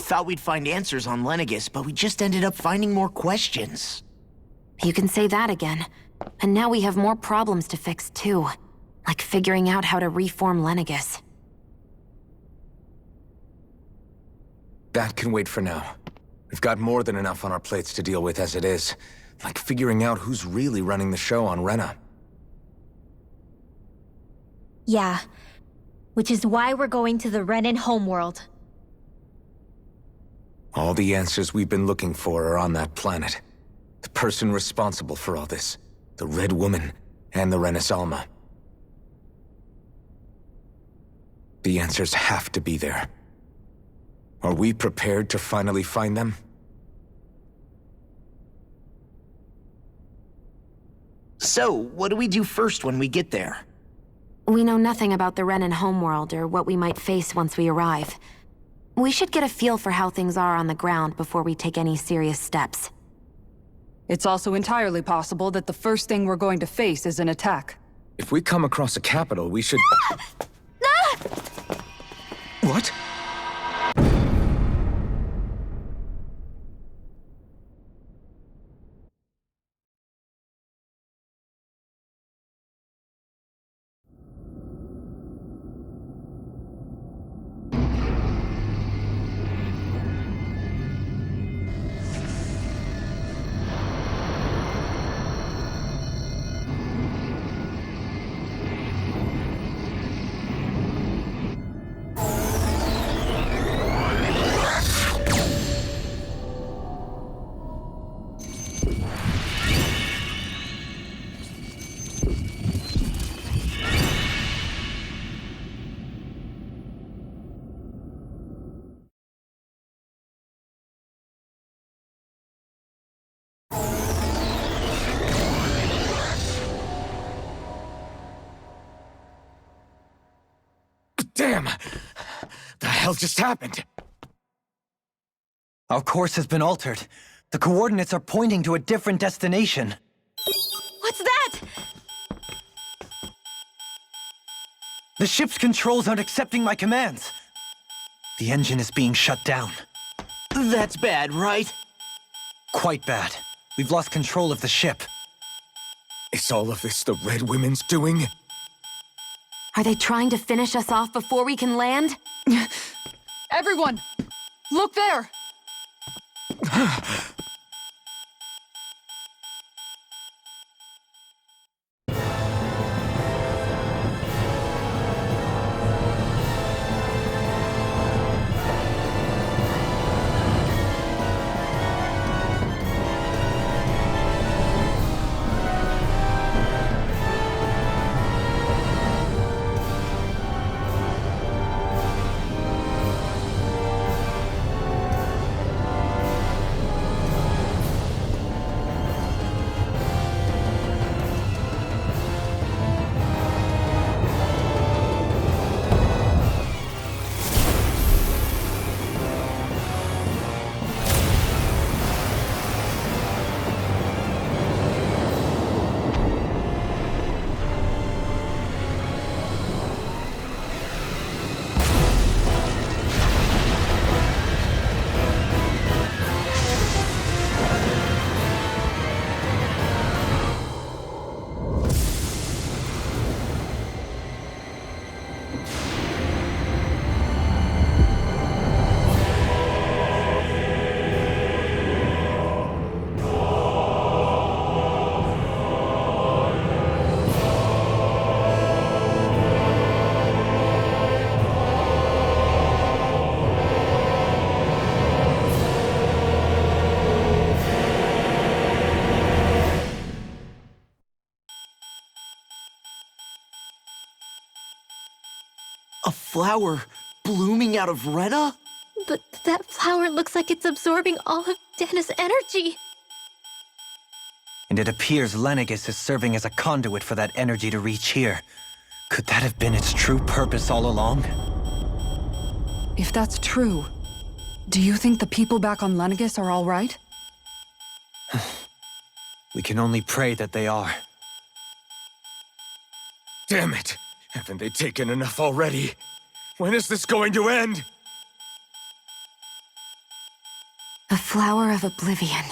thought we'd find answers on Lenegis, but we just ended up finding more questions. You can say that again. And now we have more problems to fix, too. Like figuring out how to reform Lenegis. That can wait for now. We've got more than enough on our plates to deal with as it is. Like figuring out who's really running the show on Rena. Yeah. Which is why we're going to the Renan homeworld. All the answers we've been looking for are on that planet. The person responsible for all this. The Red Woman and the Renaissance. The answers have to be there. Are we prepared to finally find them? So, what do we do first when we get there? We know nothing about the Renan homeworld or what we might face once we arrive. We should get a feel for how things are on the ground before we take any serious steps. It's also entirely possible that the first thing we're going to face is an attack. If we come across a capital, we should... What? Damn! The hell just happened? Our course has been altered. The coordinates are pointing to a different destination. What's that? The ship's controls aren't accepting my commands. The engine is being shut down. That's bad, right? Quite bad. We've lost control of the ship. Is all of this the Red Women's doing? Are they trying to finish us off before we can land? Everyone! Look there! A flower blooming out of Rena? But that flower looks like it's absorbing all of Dana's energy. And it appears Lenegis is serving as a conduit for that energy to reach here. Could that have been its true purpose all along? If that's true, do you think the people back on Lenegis are all right? We can only pray that they are. Damn it! Haven't they taken enough already? When is this going to end? A flower of oblivion.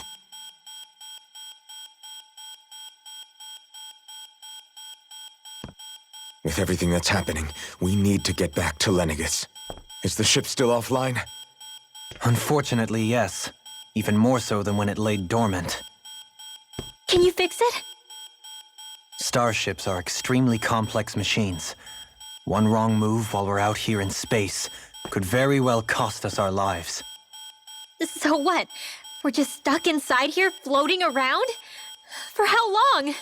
With everything that's happening, we need to get back to Lenegis. Is the ship still offline? Unfortunately, yes. Even more so than when it lay dormant. Can you fix it? Starships are extremely complex machines. One wrong move while we're out here in space could very well cost us our lives. So what? We're just stuck inside here, floating around? For how long?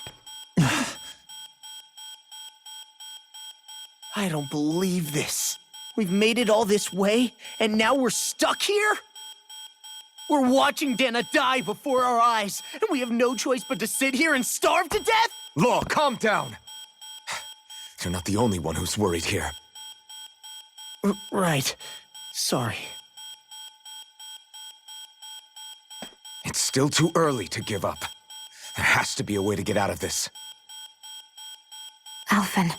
I don't believe this. We've made it all this way, and now we're stuck here? We're watching Dana die before our eyes, and we have no choice but to sit here and starve to death? Law, calm down! You're not the only one who's worried here. Right. Sorry. It's still too early to give up. There has to be a way to get out of this. Alphen.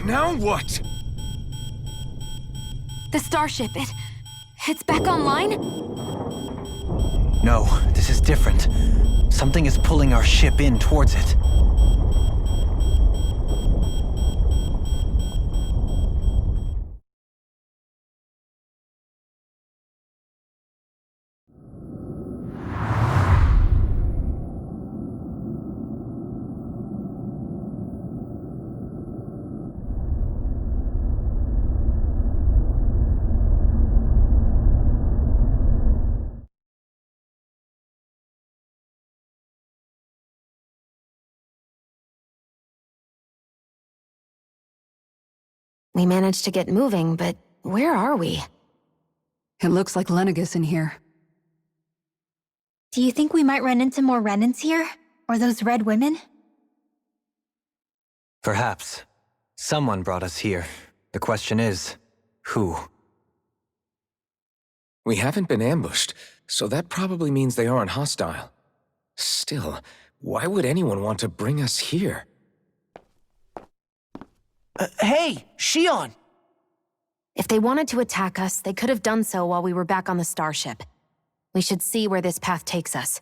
Now what? The starship, it's back online? No, this is different. Something is pulling our ship in towards it. We managed to get moving, but where are we? It looks like Lenegis in here. Do you think we might run into more Renans here? Or those red women? Perhaps. Someone brought us here. The question is, who? We haven't been ambushed, so that probably means they aren't hostile. Still, why would anyone want to bring us here? Hey, Shion! If they wanted to attack us, they could have done so while we were back on the starship. We should see where this path takes us.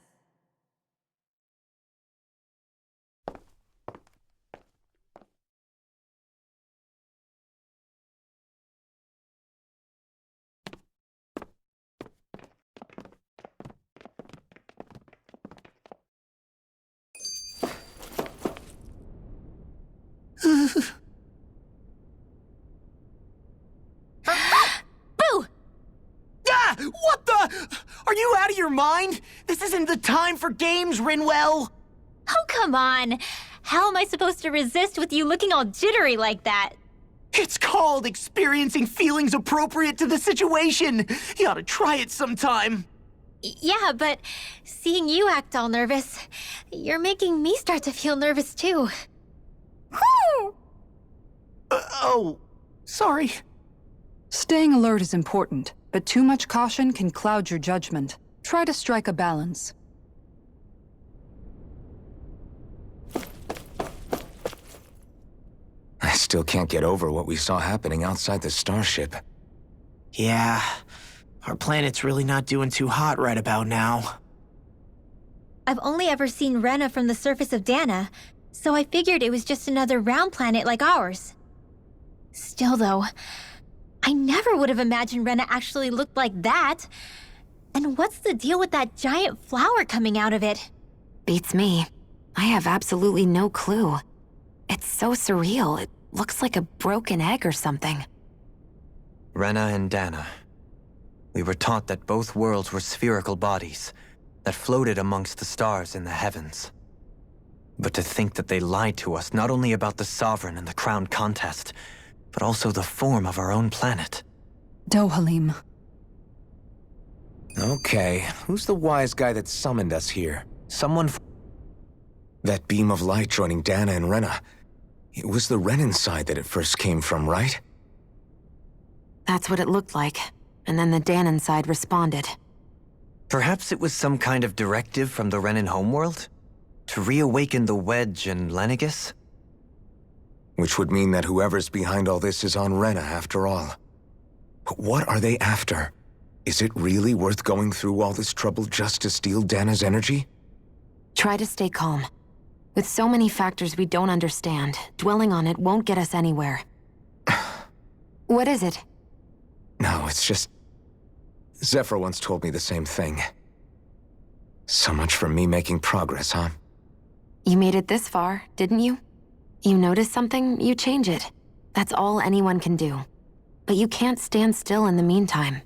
Boo! Ah! What the? Are you out of your mind? This isn't the time for games, Rinwell! Oh, come on. How am I supposed to resist with you looking all jittery like that? It's called experiencing feelings appropriate to the situation. You ought to try it sometime. Yeah, but seeing you act all nervous, you're making me start to feel nervous too. Oh, sorry. Staying alert is important, but too much caution can cloud your judgment. Try to strike a balance. I still can't get over what we saw happening outside the starship. Yeah, our planet's really not doing too hot right about now. I've only ever seen Rena from the surface of Dana, so I figured it was just another round planet like ours. Still though, I never would have imagined Rena actually looked like that. And what's the deal with that giant flower coming out of it? Beats me. I have absolutely no clue. It's so surreal. It looks like a broken egg or something. Rena and Dana. We were taught that both worlds were spherical bodies that floated amongst the stars in the heavens. But to think that they lied to us not only about the Sovereign and the Crown contest, but also the form of our own planet. Dohalim. Okay, who's the wise guy that summoned us here? Someone That beam of light joining Dana and Rena. It was the Renan side that it first came from, right? That's what it looked like. And then the Danon side responded. Perhaps it was some kind of directive from the Renan homeworld? To reawaken the Wedge and Lenegis? Which would mean that whoever's behind all this is on Rena after all. But what are they after? Is it really worth going through all this trouble just to steal Dana's energy? Try to stay calm. With so many factors we don't understand, dwelling on it won't get us anywhere. What is it? No, it's just... Zephyr once told me the same thing. So much for me making progress, huh? You made it this far, didn't you? You notice something, you change it. That's all anyone can do. But you can't stand still in the meantime.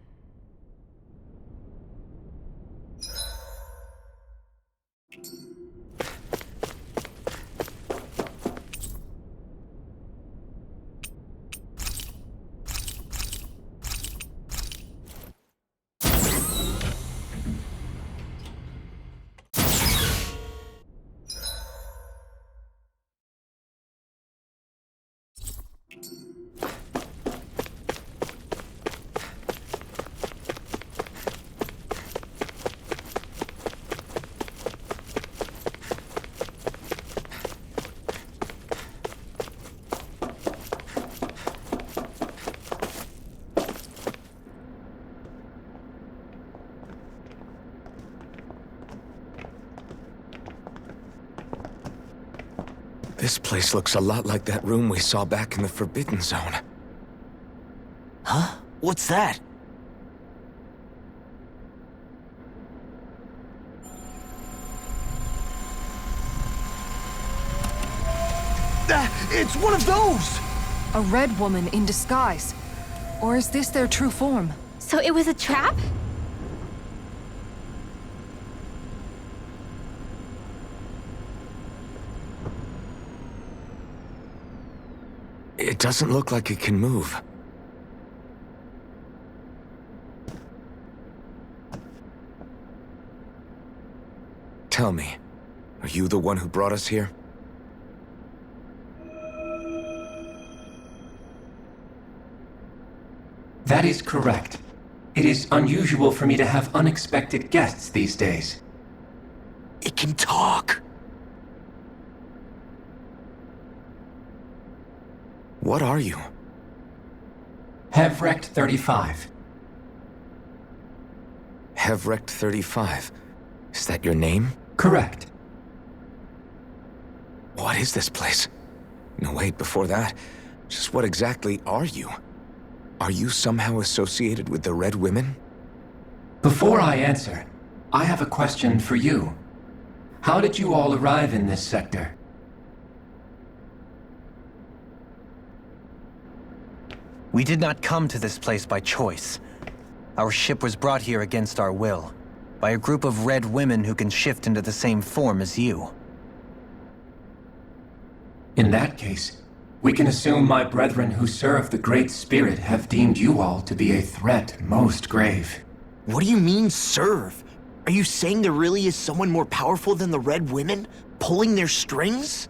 This place looks a lot like that room we saw back in the Forbidden Zone. Huh? What's that? It's one of those! A red woman in disguise. Or is this their true form? So it was a trap? It doesn't look like it can move. Tell me, are you the one who brought us here? That is correct. It is unusual for me to have unexpected guests these days. It can talk! What are you? Hevrect 35. Hevrect 35. Is that your name? Correct. What is this place? No, wait, before that, just what exactly are you? Are you somehow associated with the Red Women? Before I answer, I have a question for you. How did you all arrive in this sector? We did not come to this place by choice. Our ship was brought here against our will, by a group of red women who can shift into the same form as you. In that case, we can assume my brethren who serve the Great Spirit have deemed you all to be a threat most grave. What do you mean, serve? Are you saying there really is someone more powerful than the Red Women, pulling their strings?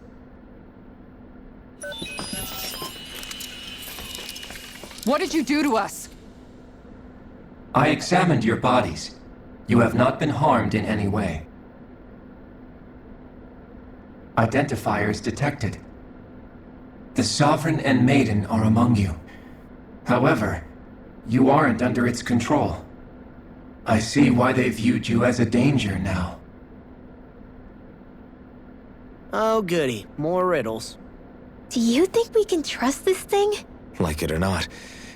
What did you do to us? I examined your bodies. You have not been harmed in any way. Identifiers detected. The Sovereign and Maiden are among you. However, you aren't under its control. I see why they viewed you as a danger now. Oh, goody. More riddles. Do you think we can trust this thing? Like it or not,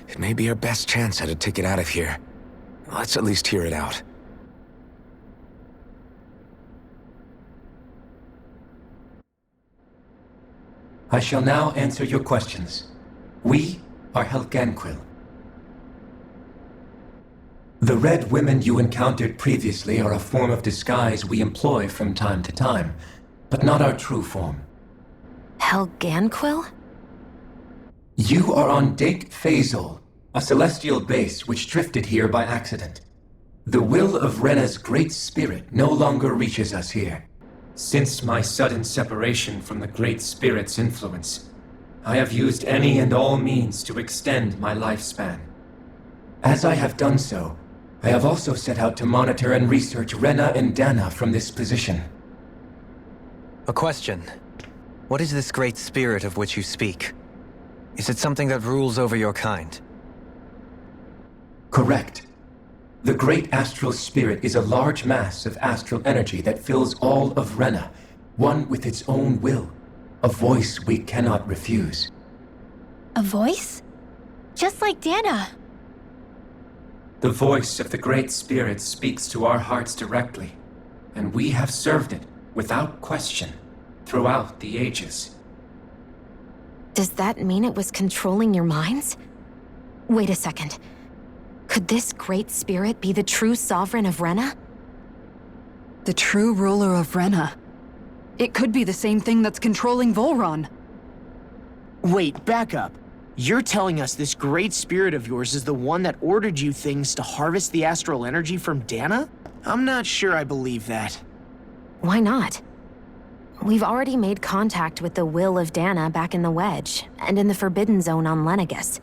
it may be our best chance at a ticket out of here. Let's at least hear it out. I shall now answer your questions. We are Helganquil. The Red Women you encountered previously are a form of disguise we employ from time to time, but not our true form. Helganquil? You are on Date Phasol, a celestial base which drifted here by accident. The will of Rena's great spirit no longer reaches us here. Since my sudden separation from the Great Spirit's influence, I have used any and all means to extend my lifespan. As I have done so, I have also set out to monitor and research Rena and Dana from this position. A question. What is this great spirit of which you speak? Is it something that rules over your kind? Correct. The Great Astral Spirit is a large mass of astral energy that fills all of Rena, one with its own will, a voice we cannot refuse. A voice? Just like Dana. The voice of the Great Spirit speaks to our hearts directly, and we have served it, without question, throughout the ages. Does that mean it was controlling your minds? Wait a second. Could this great spirit be the true sovereign of Rena? The true ruler of Rena. It could be the same thing that's controlling Volron. Wait, back up. You're telling us this great spirit of yours is the one that ordered you things to harvest the astral energy from Dana? I'm not sure I believe that. Why not? We've already made contact with the will of Dana back in the Wedge, and in the Forbidden Zone on Lenegus.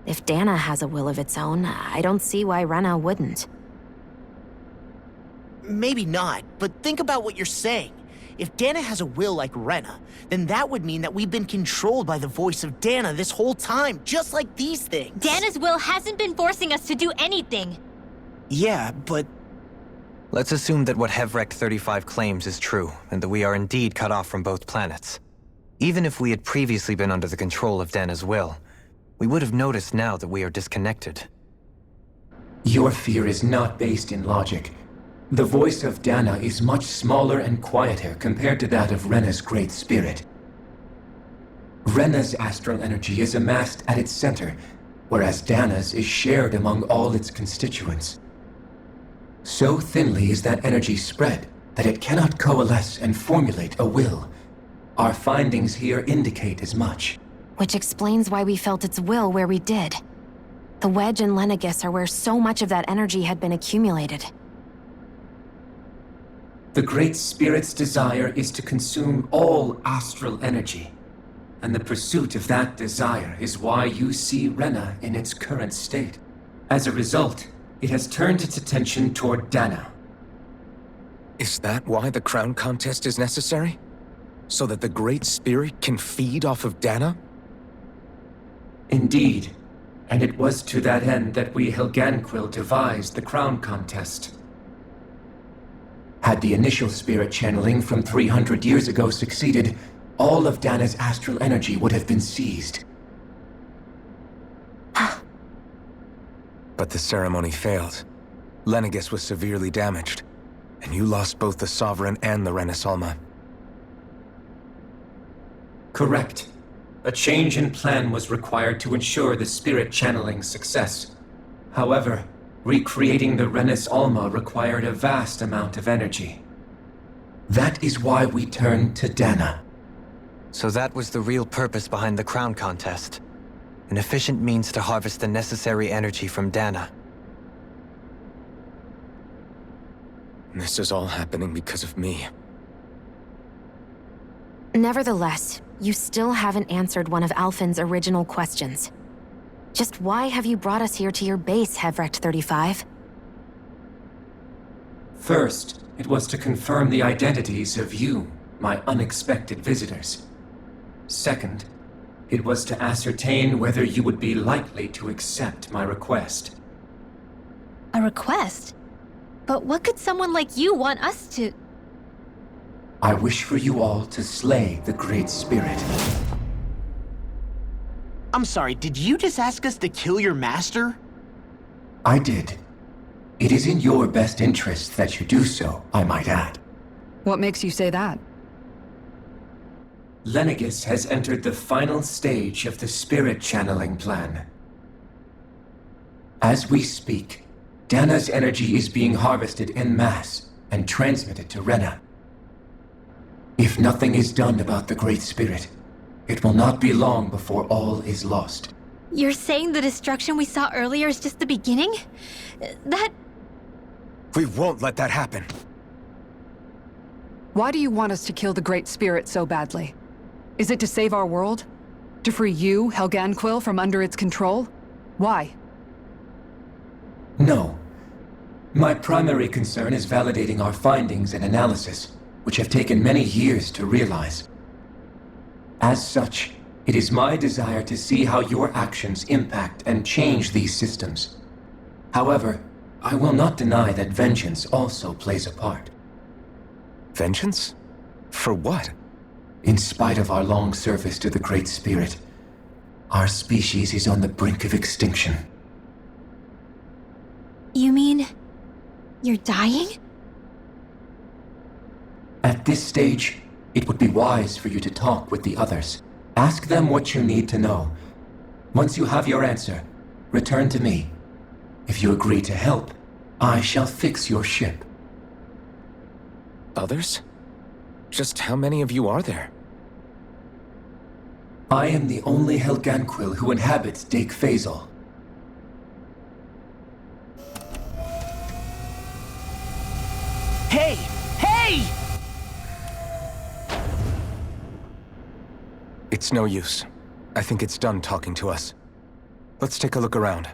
If Dana has a will of its own, I don't see why Rena wouldn't. Maybe not, but think about what you're saying. If Dana has a will like Rena, then that would mean that we've been controlled by the voice of Dana this whole time, just like these things. Dana's will hasn't been forcing us to do anything. Yeah, but... Let's assume that what Hevrek 35 claims is true, and that we are indeed cut off from both planets. Even if we had previously been under the control of Dana's will, we would have noticed now that we are disconnected. Your fear is not based in logic. The voice of Dana is much smaller and quieter compared to that of Rena's Great Spirit. Rena's astral energy is amassed at its center, whereas Dana's is shared among all its constituents. So thinly is that energy spread that it cannot coalesce and formulate a will. Our findings here indicate as much. Which explains why we felt its will where we did. The Wedge and Lenegus are where so much of that energy had been accumulated. The Great Spirit's desire is to consume all astral energy, and the pursuit of that desire is why you see Rena in its current state. As a result, it has turned its attention toward Dana. Is that why the crown contest is necessary? So that the Great Spirit can feed off of Dana? Indeed, and it was to that end that we Helganquil devised the crown contest. Had the initial spirit channeling from 300 years ago succeeded, all of Dana's astral energy would have been seized. But the ceremony failed. Lenegus was severely damaged, and you lost both the Sovereign and the Renasalma. Correct. A change in plan was required to ensure the spirit channeling's success. However, recreating the Renis Alma required a vast amount of energy. That is why we turned to Dana. So that was the real purpose behind the crown contest. An efficient means to harvest the necessary energy from Dana. This is all happening because of me. Nevertheless, you still haven't answered one of Alphen's original questions. Just why have you brought us here to your base, Hevrek 35? First, it was to confirm the identities of you, my unexpected visitors. Second, it was to ascertain whether you would be likely to accept my request. A request? But what could someone like you want us to... I wish for you all to slay the Great Spirit. I'm sorry, did you just ask us to kill your master? I did. It is in your best interest that you do so, I might add. What makes you say that? Lenegus has entered the final stage of the spirit channeling plan. As we speak, Dana's energy is being harvested en masse and transmitted to Rena. If nothing is done about the Great Spirit, it will not be long before all is lost. You're saying the destruction we saw earlier is just the beginning? That... We won't let that happen. Why do you want us to kill the Great Spirit so badly? Is it to save our world? To free you, Helganquil, from under its control? Why? No. My primary concern is validating our findings and analysis, which have taken many years to realize. As such, it is my desire to see how your actions impact and change these systems. However, I will not deny that vengeance also plays a part. Vengeance? For what? In spite of our long service to the Great Spirit, our species is on the brink of extinction. You mean... you're dying? At this stage, it would be wise for you to talk with the others. Ask them what you need to know. Once you have your answer, return to me. If you agree to help, I shall fix your ship. Others? Just how many of you are there? I am the only Helganquil who inhabits Dake Faisal. Hey! Hey! It's no use. I think it's done talking to us. Let's take a look around.